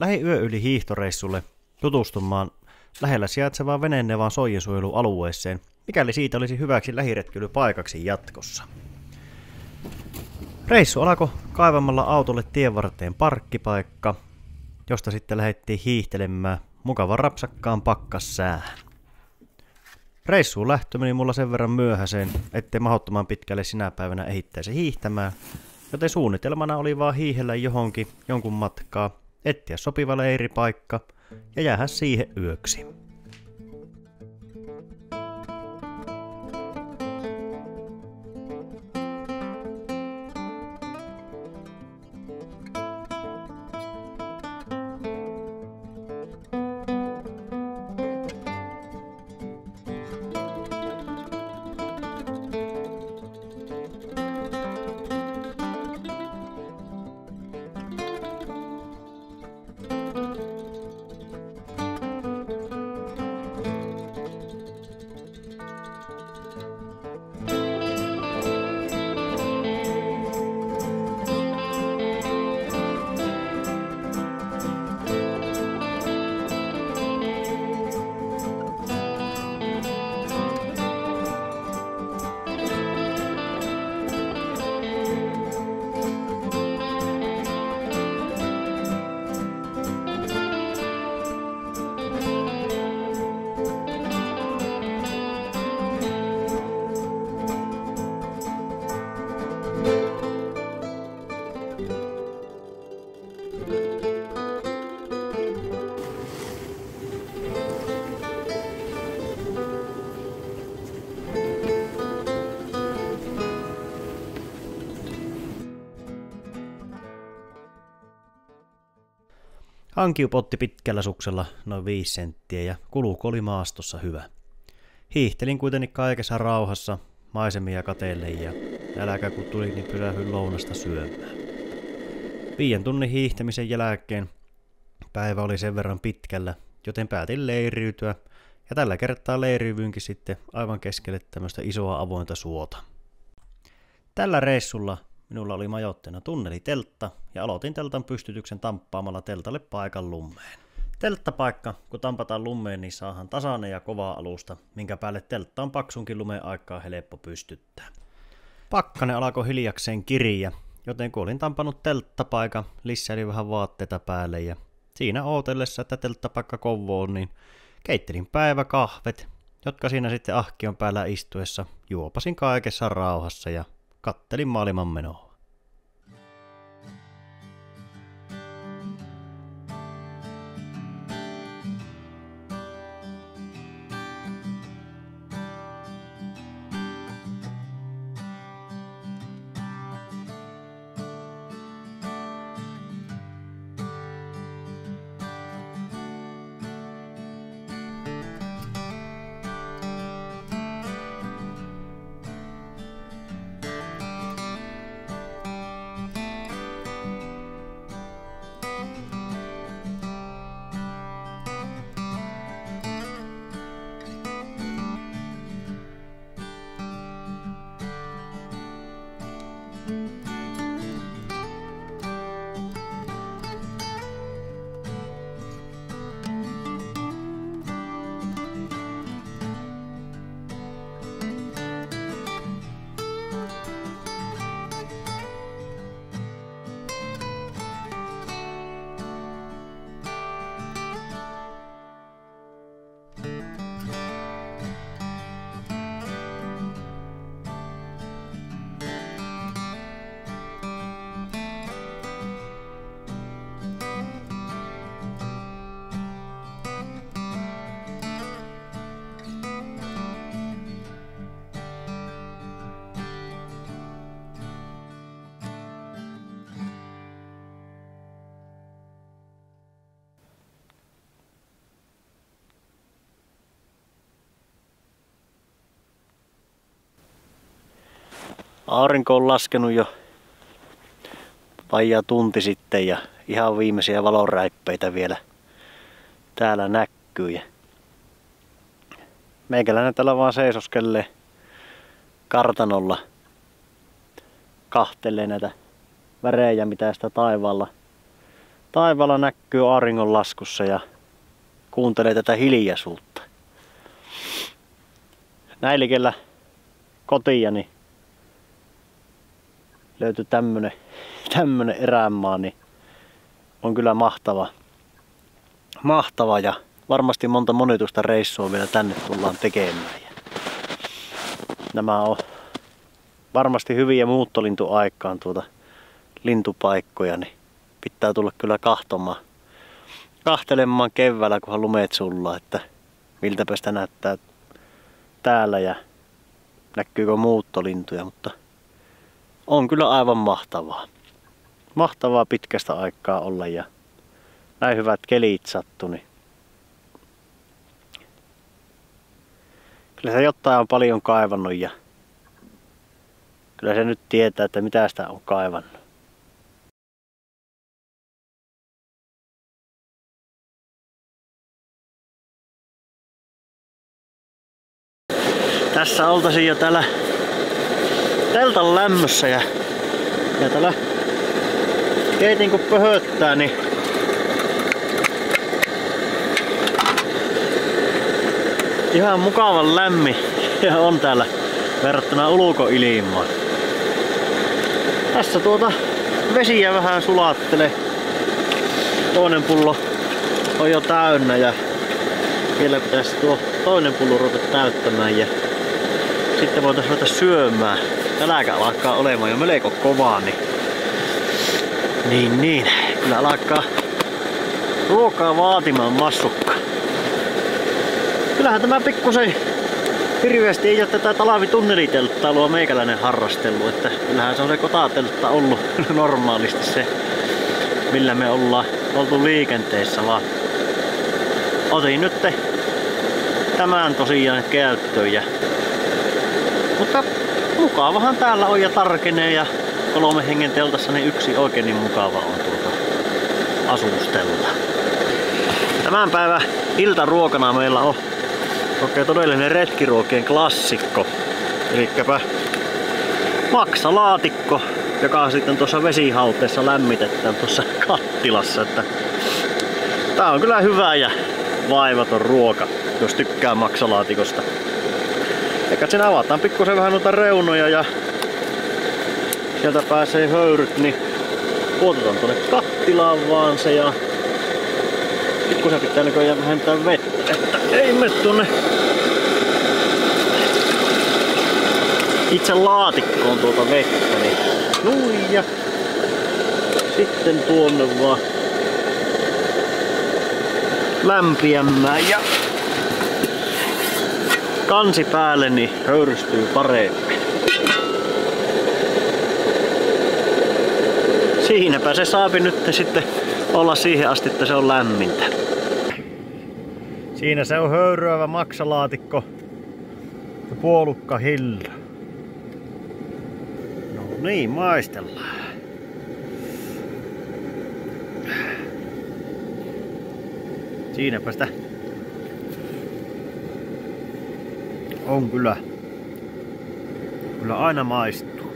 Lähdin yö yli hiihtoreissulle tutustumaan lähellä sijaitsevaan Venenevan soidensuojelualueeseen, mikäli siitä olisi hyväksi lähiretkeilypaikaksi jatkossa. Reissu alkoi kaivamalla autolle tien varteen parkkipaikka, josta sitten lähdettiin hiihtelemään mukavan rapsakkaan pakkassäähän. Reissuun lähtö meni mulla sen verran myöhäiseen, ettei mahdottoman pitkälle sinä päivänä ehittäisi hiihtämään, joten suunnitelmana oli vaan hiihellä johonkin jonkun matkaa, etsiä sopiva leiripaikka ja jäädä siihen yöksi. Hankiupotti pitkällä suksella noin 5 senttiä ja kulku oli maastossa hyvä. Hiihtelin kuitenkin kaikessa rauhassa, maisemia katellen ja nälkä kun tuli, niin pysähdyin lounasta syömään. 5 tunnin hiihtämisen jälkeen päivä oli sen verran pitkällä, joten päätin leiriytyä ja tällä kertaa leiriydyinkin sitten aivan keskelle tämmöistä isoa avointa suota. Tällä reissulla minulla oli majoitteena tunneliteltta ja aloitin teltan pystytyksen tamppaamalla teltalle paikan lummeen. Telttapaikka, kun tampataan lummeen, niin saadaan tasainen ja kova alusta, minkä päälle teltta on paksunkin lumeen aikaa helppo pystyttää. Pakkanen alkoi hiljakseen kiriä, joten kun olin tampannut telttapaikan, lisäilin vähän vaatteita päälle ja siinä ootellessa, että telttapaikka kovoo, niin keittelin päiväkahvet, jotka siinä sitten ahkion päällä istuessa juopasin kaikessa rauhassa ja kattelin maailman menoa. Aurinko on laskenut jo vajaa tunti sitten ja ihan viimeisiä valonräippeitä vielä täällä näkyy. Ja meikäläinen täällä vaan seisoskelee kartanolla, kahtelee näitä värejä mitä sitä taivaalla Taivaalla näkyy auringonlaskussa ja kuuntelee tätä hiljaisuutta. Näin likellä kotia niin löytyi tämmönen erämaa, niin on kyllä mahtava ja varmasti monta monituista reissua vielä tänne tullaan tekemään. Ja nämä on varmasti hyviä muuttolintuaikaan lintupaikkoja, niin pitää tulla kyllä kahtelemaan keväällä, kunhan lumeet sullaa, että miltäpä sitä näyttää täällä ja näkyykö muuttolintuja, mutta on kyllä aivan mahtavaa. Mahtavaa pitkästä aikaa olla ja näin hyvät kelit sattu, niin kyllä se jotain on paljon kaivannut ja kyllä se nyt tietää, että mitä sitä on kaivannut. Tässä oltaisiin jo täällä teltan lämmössä ja täällä keitin kun pöhöttää, niin ihan mukavan lämmin on täällä verrattuna ulkoilmaan. Tässä vesiä vähän sulattelee. Toinen pullo on jo täynnä ja vielä pitäisi tuo toinen pullo ruveta täyttämään ja sitten voitaisiin ruveta syömään. Nälkä alkaa olemaan jo melko kovaa, niin kyllä alkaa ruokaa vaatimaan massukka. Kyllähän tämä pikkusen hirveästi ei ole tätä talvitunnelitelttailua meikäläinen harrastellut, että kyllähän se on se kotateltta ollut normaalisti se, millä me ollaan oltu liikenteessä, vaan otin nyt tämän tosiaan käyttöön. Mutta mukavahan täällä on ja tarkenee ja 3 hengen teltassa niin yksi oikein niin mukava on asustella. Tämän päivän iltaruokana meillä on oikein todellinen retkiruokien klassikko. Elikkäpä maksalaatikko, joka sitten tuossa vesihauteessa lämmitetään tuossa kattilassa. Että tää on kyllä hyvä ja vaivaton ruoka, jos tykkää maksalaatikosta. Eikä siinä avataan pikkusen vähän noita reunoja ja sieltä pääsee höyryt, niin puotetaan tuonne kattilaan vaan se ja pikkusen pitää näköjään vähentää vettä, että ei mene tuonne itse laatikkoon vettä, niin noin ja sitten tuonne vaan lämpiämään ja kansi päälle, niin höyrystyy paremmin. Siinäpä se saapi nyt sitten olla siihen asti, että se on lämmintä. Siinä se on höyryävä maksalaatikko ja puolukka hilla. No niin, maistellaan. Siinäpä sitä on kyllä aina maistuu.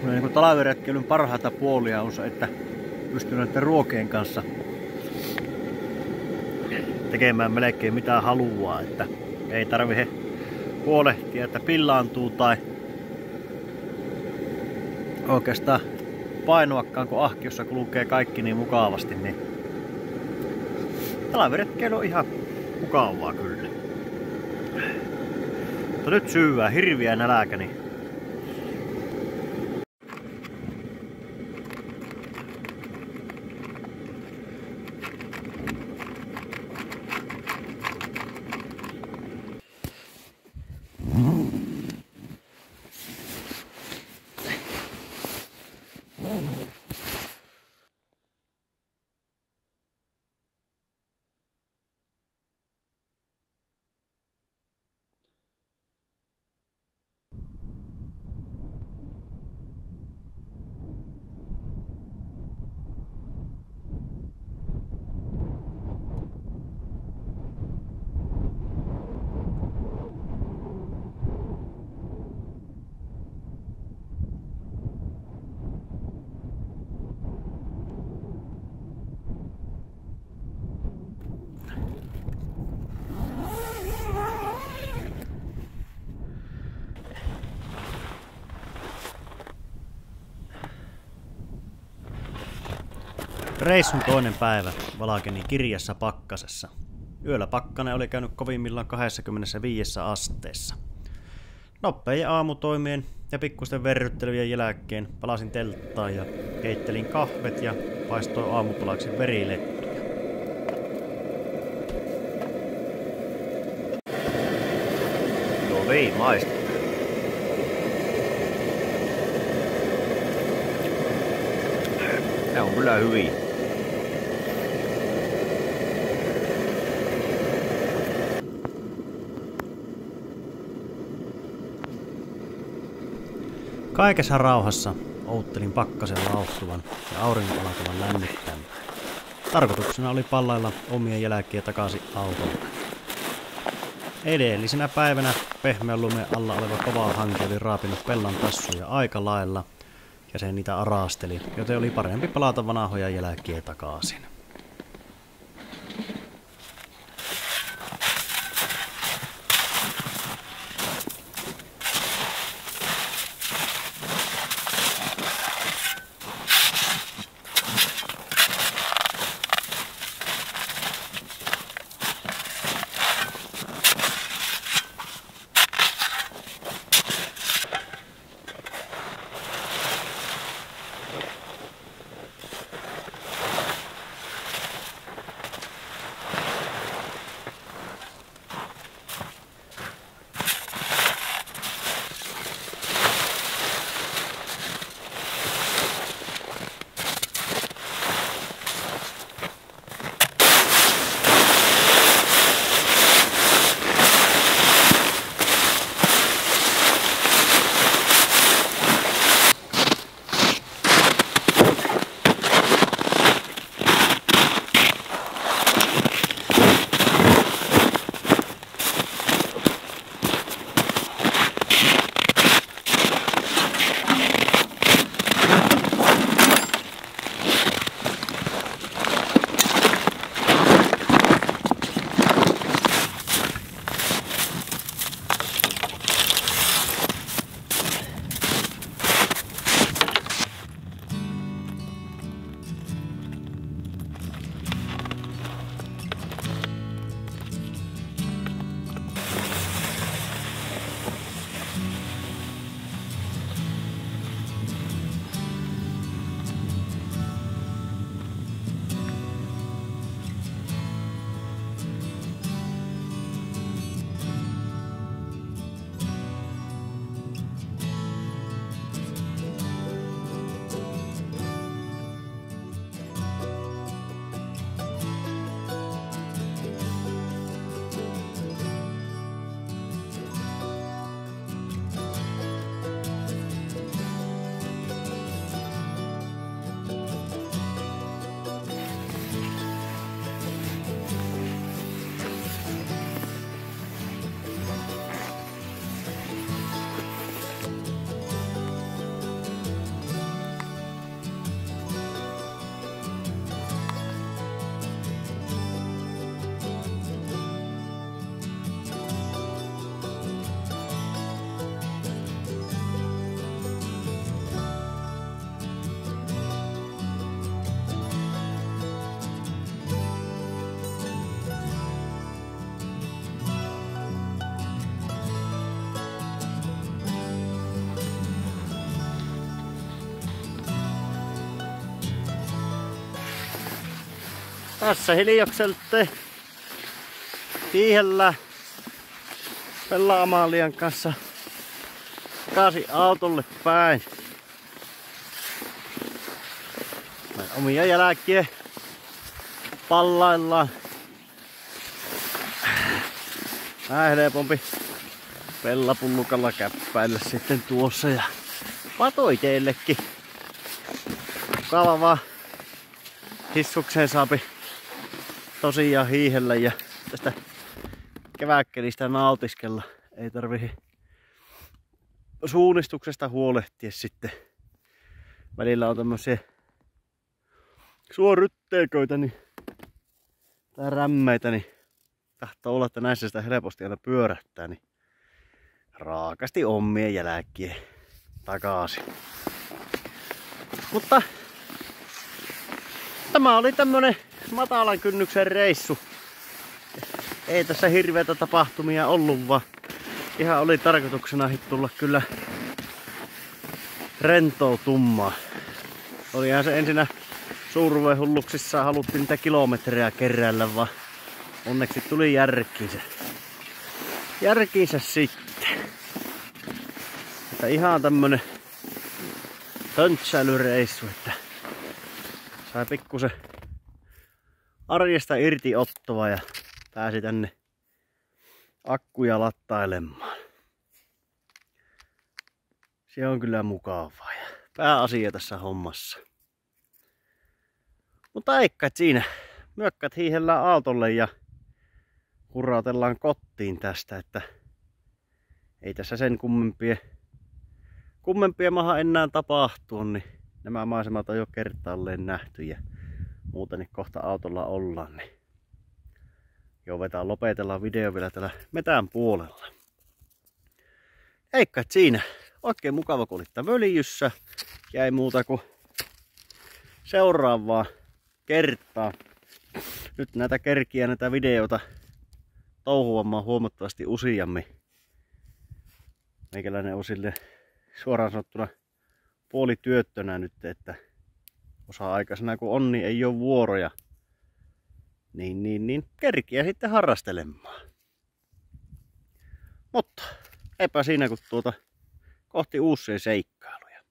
Niin talviretkeilyn parhaita puolia on se, että pystyy näiden ruokien kanssa tekemään melkein mitä haluaa, että ei tarvitse huolehtia, että pillaantuu tai oikeastaan painuakaan, kun ahkiossa kulkee kaikki niin mukavasti, niin talviretkeily on ihan mukavaa kyllä. Mutta nyt syyvää hirviä nälkä, niin Reissun toinen päivä valkeni kirjassa pakkasessa. Yöllä pakkanen oli käynyt kovimmillaan 25 asteessa. Nopeiden aamutoimien ja pikkusten verryttelyjen jälkeen palasin telttaan ja keittelin kahvet ja paistoin aamupalaksi verilettuja. No niin, maistuu. Ne on kyllä hyviä. Kaikessa rauhassa outtelin pakkasen lauhtuvan ja auringon alkavan lämmittämään. Tarkoituksena oli pallailla omien jälkiä takaisin autolle. Edellisenä päivänä pehmeän lumen alla oleva kova hanki oli raapinut pellan tassuja aika lailla ja se niitä arasteli, joten oli parempi palata vanhoja jälkiä takaisin. Tässä Hiljokselta Hiihellä Pella-Amalian kanssa takaisin autolle päin. Omia jälkiä pallaillaan. Vähän helpompi pellapullukalla käppäillä sitten tuossa ja patoi teillekin. Mukava vaan hissukseen saapi tosiaan hiihellä ja tästä kevätkelistä nautiskella. Ei tarvii suunnistuksesta huolehtia sitten. Välillä on tämmösiä suorytteiköitä tai rämmeitä, niin tahtoo olla, että näissä sitä helposti aina pyörähtää, niin raakasti omien jälkien takaisin. Mutta tämä oli tämmönen matalan kynnyksen reissu. Ei tässä hirveitä tapahtumia ollut, vaan ihan oli tarkoituksena tulla kyllä rentoutumaan. Olihan se ensinnä suuruehulluksissa, haluttiin niitä kilometrejä keräillä, vaan onneksi tuli järkiinsä sitten. Että ihan tämmönen höntsäilyreissu, että sai pikkusen arjesta irtiottoa ja pääsi tänne akkuja lattailemaan. Se on kyllä mukavaa ja pääasia tässä hommassa. Mutta eikä siinä. Myökkät hiihellään autolle ja hurrautellaan kotiin tästä, että ei tässä sen kummempia maha enää tapahtua, niin nämä maisemat on jo kertaalleen nähty ja muuten niin kohta autolla ollaan, niin lopetellaan video vielä täällä metän puolella. Eikä siinä. Oikein mukava kun olit Völjyssä. Ja ei muuta kuin seuraavaa kertaa. Nyt näitä videoita touhuamaan huomattavasti useammin. Meikäläinen on sille suoraan sanottuna puolityöttönä nyt, että osa-aikaisena kun on, niin ei ole vuoroja. Niin kerkiä sitten harrastelemaan. Mutta eipä siinä kun kohti uusia seikkailuja.